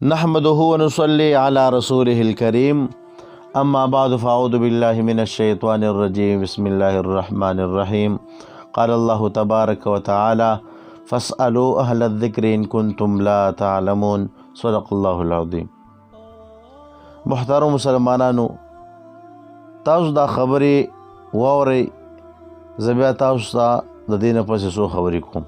نحمده ونصلي على رسوله الكريم أما بعد فأعوذ بالله من الشيطان الرجيم بسم الله الرحمن الرحيم قال الله تبارك وتعالى فاسألوا أهل الذكر إن كنتم لا تعلمون صدق الله العظيم. محترم مسلمانانو، تاسو دا خبرې واورئ، زه بیا تاسو ته د دې نه پسې څو خبرې کوم.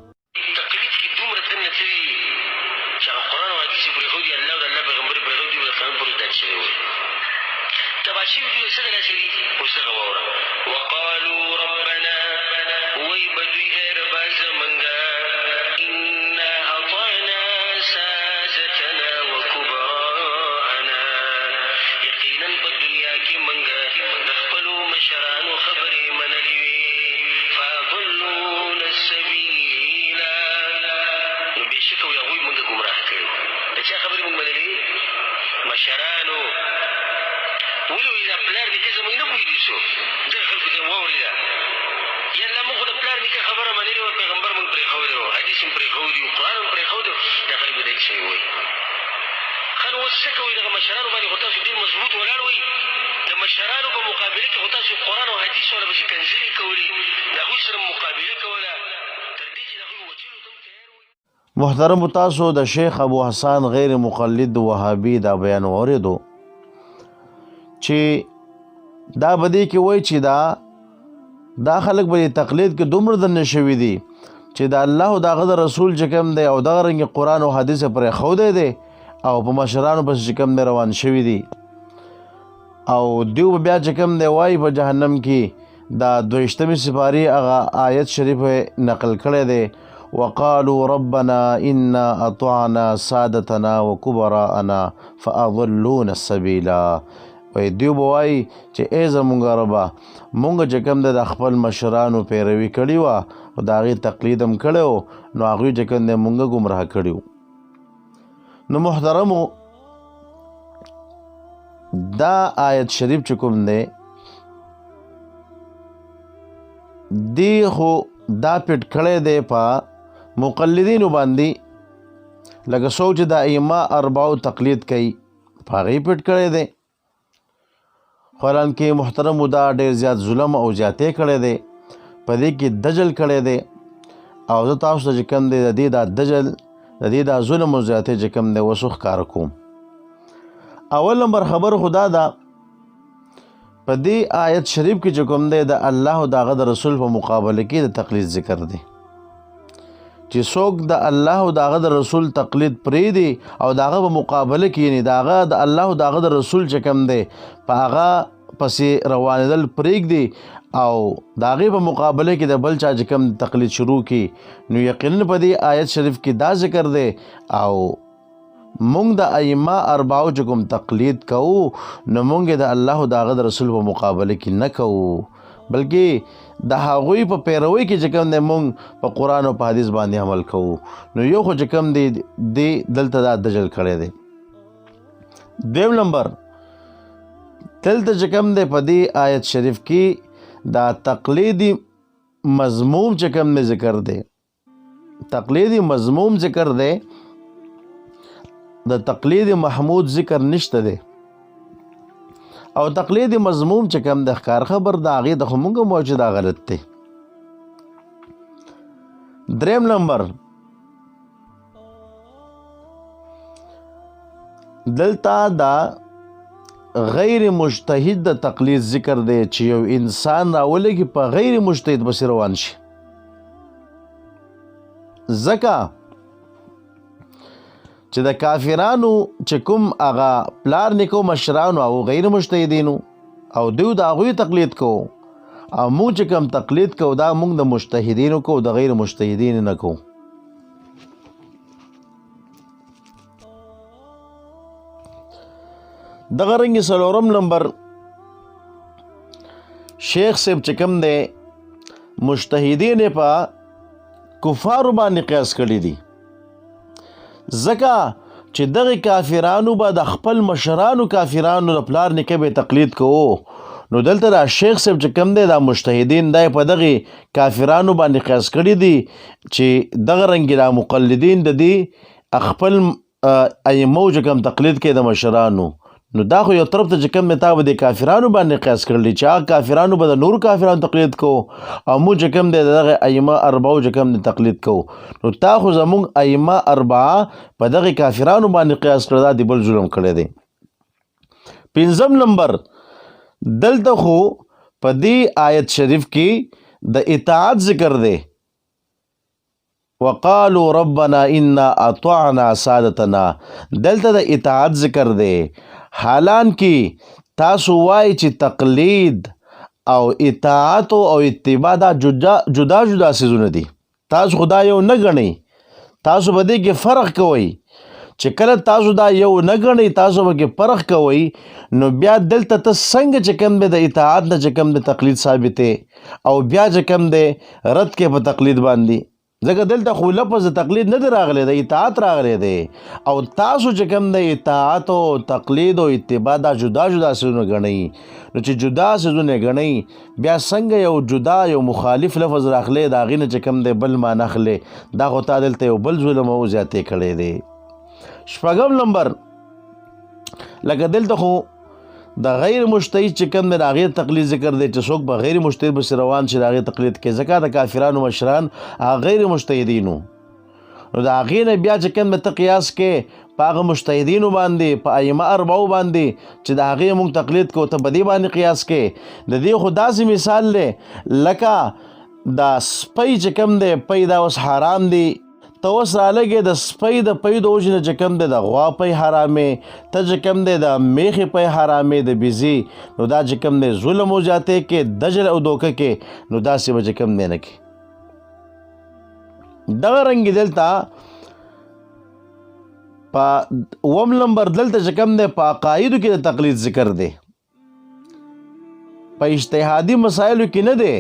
مشرانو ولو إذا پلار نکه زموږ نه پوهېږي څو دغه خلکو ته واورېده یا الله موږ خو د پلار نکه خبره منلې وه، پیغمبر موږ پرېښودی وو، حدیث هم پرېښودي وو، قرآن هم پرېښودی وو، دا خلک به داسې شوي وایي. ښه نو اوس څه کوئ؟ دغه مشرانو باندې خو تاسو ډېر مضبوط ولاړ وئ. د مشرانو په مقابله کې خو تاسو قرآن او حدیث والا پسې کنځلې کولې، د هغوی سره مقابله کوله تر دې چې د هغوی وجلو ته هم تیار وئ. محترم، تاسو د شیخ ابو حسان غیر مقلد وهابي دا بیان واورېدو چې دا به دې کې وایي چې دا خلک به تقلید کې دومره دننه شوي دي چې د الله او د هغه د رسول چې کوم دی او دغه رنګې قرآن او حدیث یې پرېښودی دی او په مشرانو پسې چې کوم دی روان شوي دي او دیو به بیا چې کوم دی وایي په جهنم کې دا 22 سپارې هغه آیت شریف نقل کړی دی وقالوا ربنا إنا أطعنا سادتنا وكبراءنا فأضلونا السبيلا. وی دیو به وایي چې ای زمونږ ربه، مونږ چې کوم دی د خپل مشرانو پیروي کړې وه او د هغې تقلید هم کړی و، نو هغوی چې کوم دی مونږ ګمراه کړي وو. نو محترمو، دا آیت شریف چې کوم دی دی خو دا پټ کړی دی په مقلدینو باندې، لکه څوک چې د ائمه اربعو تقلید کوي په هغې پټ کړی دی. حالانکې محترمو دا ډېر زیات ظلم او زیاتی کړی دی، په دې کې دجل کړی دی او زه تاسو ته چې کوم دی د دې دا دجل د دې دا ظلم او زیاتی چې کوم دی اوس ښکاره کوم. اول نمبر خبر خدا دا په دې آیت شریف کې چې کوم دی د الله او د هغه د رسول په مقابله کې د تقلید ذکر دی چې څوک د الله او د هغه د رسول تقلید پرېږدي او د هغه په مقابله کې یعنې د هغه د الله او د هغه د رسول چې کوم دی په هغه پسې روانېدل پرېږدي او د هغې په مقابله کې د بل چا چې کوم تقلید شروع کړي، نو یقینا په دې آیت شریف کې دا ذکر دی او مونږ د ائمه اربعو چې کوم تقلید کوو نو مونږ د الله او د هغه د رسول په مقابله کې نه کوو، بلکې د هغوی په پیروي کې چې کوم دی مونږ په قرآن او په حدیث باندې عمل کوو. نو یو خو چې کوم دی دلته دا دجل کړی دی. دویم نمبر، دلته چې کوم دی په دې آیت شریف کې دا تقلیدي مضموم چې کوم دی ذکر دی، تقلیدي مضموم ذکر دی، د تقلید محمود ذکر نشته دی او تقلید مضموم چې کوم د ښکار خبر د هغې د خو مونږ وایو چې دا غلط دی. دریم نمبر، دلته دا غیر مجتهد د تقلید ذکر دی چې یو انسان راولږي په غیر مجتهد پسې روان شي، ځکه چې د کافرانو چې کوم هغه پلار نیکو مشرانو او غیر مجتهدینو او دوی د هغوی تقلید کوو او موږ چې کوم تقلید کوو دا موږ د مجتهدینو کوو، د غیر مجتهدینو نه کوو. دغه رنګې څلورم نمبر، شیخ صاحب چې کوم دی مجتهدین یې په کفارو باندې قیاس کړي دي، ځکه چې دغه کافرانو به د خپل مشرانو کافرانو د پلار نیکه به تقلید کوو، نو دلته دا شیخ صاحب چې کوم دی دا مجتهدین دا په دغه کافرانو باندې قیاس کړي دي چې دغه رنګې دا مقلدین د دې خپل ائمو چې کوم تقلید کوي د مشرانو، نو دا خو یو طرف ته چې کوم تا به د کافرانو باندې قیاس کړلی چې هغه کافرانو به د نورو کافرانو تقلید کوو او موږ چې کوم دی دغه ائمه اربعو چې کوم دی تقلید کوو، نو تا خو زمونږ ائمه اربعه په دغه کافرانو باندې قیاس کړی، دا د بل ظلم کړی دی. 5 نمبر دلته خو په دې آیت شریف کې د اطاعت ذکر دی، وقالوا ربنا انا اطعنا سادتنا، دلته د اطاعت ذکر دی. حالان کې تاسو وای چې تقلید او اطاعت او اتباع دا جدا جدا سيزونه دي، تاسو خدای یو نه غنئ، تاسو به دې کې فرق کوئ. چې کله تاسو دا یو نه غنئ، تاسو به کې فرق کوئ، نو بیا دلته ته څنګه چې کوم د اطاعت نه چې کوم د تقلید ثابتې او بیا چې کوم د رد کې په تقلید باندې، ځکه دلته خو لفظ تقلید نه دی راغلی، د اطاعت راغلی دی او تاسو چې کوم د اطاعت او تقلید او اتباع دا جدا جدا سيزونه ګڼئ، نو چې جدا سيزونه ګڼئ بیا څنګه یو جدا یو مخالف لفظ راغلی د هغې نه چې کوم دی بل معنی اخلی، دا خو تا دلته یو بل ظلم او زیاتې کړی دی. 6 نمبر لکه دلته خو د غیر مجتهد چې کوم دی د هغې تقلید ذکر دی چې څوک به غیر مجتهد پسې روان شي د هغې تقلید کوي، ځکه د کافرانو مشران هغه غیر مجتهدینو، نو د هغې نه بیا چې کوم ته قیاس کې په هغه مجتهدینو باندې په ائمه اربعو باندې چې د هغې موږ تقلید کوو، ته په دې باندې قیاس کې. د دې خو داسې مثال دی لکه د سپی چې کوم دی پی دا اوس حرام دی، ته اوس رالګې د سپی د پی د وجې نه چې کوم دی د غوا پی حرامې، ته چې کوم دی د میخې پی حرامې د بیزي، نو دا چې کوم دی ظلم او زیاتې کې دجل او دوکه کې، نو داسې به چې کوم دی نه کې. دغه رنګې دلته په 9 نمبر دلته چې کوم دی په عقایدو کې د تقلید ذکر دی، په اجتهادي مسایلو کې نه دی،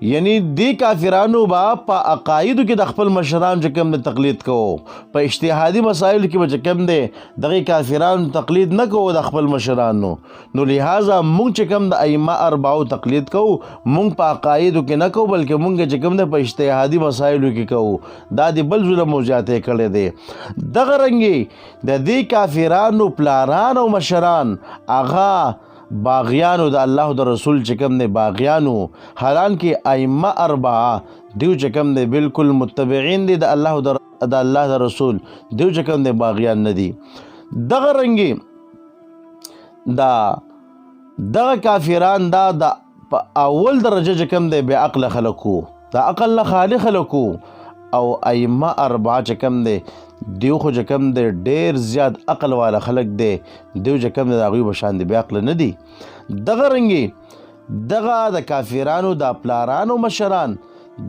یعنی دی کافرانو با په عقایدو کې د خپل مشران چې کوم د تقلید کوو، په اجتهادي مسایلو کې به چې کوم دی دغه کافرانو تقلید نه کوو د خپل مشرانو، نو لہذا مونږ چې کوم د ائمه اربعو تقلید کوو مونږ په عقایدو کې نه کوو بلکې مونږ چې کوم دی په اجتهادي مسایلو کې کوو، دا د بل ظلم او زیاتې کړی دی. دغه رنګې د دې کافرانو پلاران او مشران هغه باغیانو د الله د رسول چې کوم دی باغیانو، حالان کې ائمه اربعه دیو چې کوم دی بالکل متبعین دي د الله د رسول، دیو چې کوم دی باغیان نه دي. دغه رنګې دغه کافران دا د اول درجه چې کوم دی بې عقله خلکو، د عقل نه خالي خلکو، او ائمه اربعه چې کوم دی دیو خو چې کوم دی ډېر زیات عقل والا خلک دی، دیو چې کوم دی د هغوی په شان دی بې عقله نه دي. دغه رنګې دغه د کافرانو د پلارانو مشران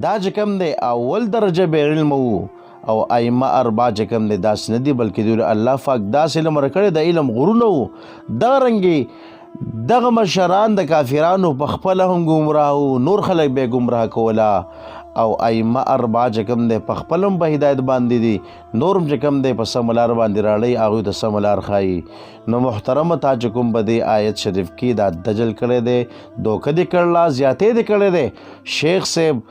دا چې کوم دی اول درجه بې علم وو، او ائمه اربعه چې کوم دی داسې نه دي بلکې دوی الله پاک داسې علم ورکړی د علم غرونه وو. دغه رنګې دغه مشران د کافرانو په خپله هم ګمراه وو، نور خلک به یې ګمراه کوله، او ائمه اربعه چې کوم دی په خپل هم په هدایت باندې دي، نور هم چې کوم دی په سمه لار باندې راړی هغوی ته سمه لار ښایي. نو محترمه تا چې کوم په دې آیت شریف کې دا دجل کړی دی، دوکه دې کړله، زیاتې دې کړی دی. شیخ صاحب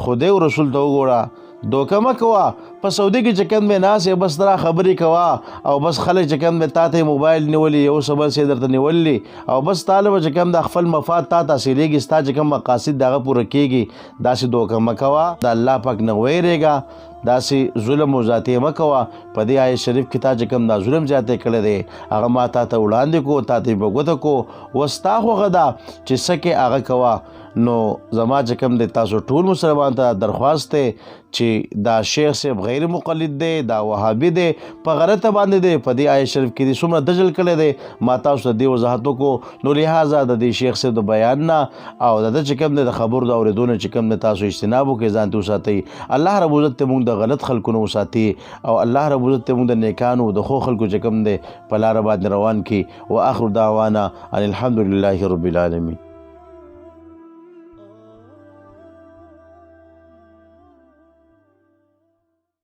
خدای او رسول ته وګوره، دوکه مه کوه، په سعودي کې چې کوم دی ناست بس را خبرې کوه او بس خلک چې کوم دی تا ته موبایل نیولي یو څه بل څه درته نیولي او بس طالب چې کوم د خپل مفاد تا حاصلېږي، ستا چې کوم مقاصد د هغه پوره کېږي، داسې دوکه مه کوه، د الله پاک نه ویرېږه، داسې ظلم او زیاتې مه کوه. په دې آیت شریف کې تا چې کوم دا ظلم زیاتې کړی دی هغه ما تا ته وړاندې کو، تا ته یې په ګوته کو، اوس ستا خوښه ده چې څه کې هغه کوه. نو زما چې کوم دی تاسو ټول مسلمان ته درخواست دی چې دا شیخ صاحب غیر مقلد دی، دا وهابي دی، په غلطه باندې دی، په دې آیت شریف کې دی څومره دجل کړی دی، ما تاسو ته دې وضاحت وکړو. نو لہٰذا د دې شیخ صاحب د بیان نه او د ده چې کوم دی د خبرو د اورېدو نه چې کوم دی تاسو اجتناب وکړئ، ځان ته وساتئ. الله رب عزت ته موږ د غلط خلکو نه وساتي او الله رب عزت ته موږ د نیکانو د ښو خلکو چې کوم دی په لاره باندې روان کړي. واخر دعوانا ان الحمد لله رب العالمین.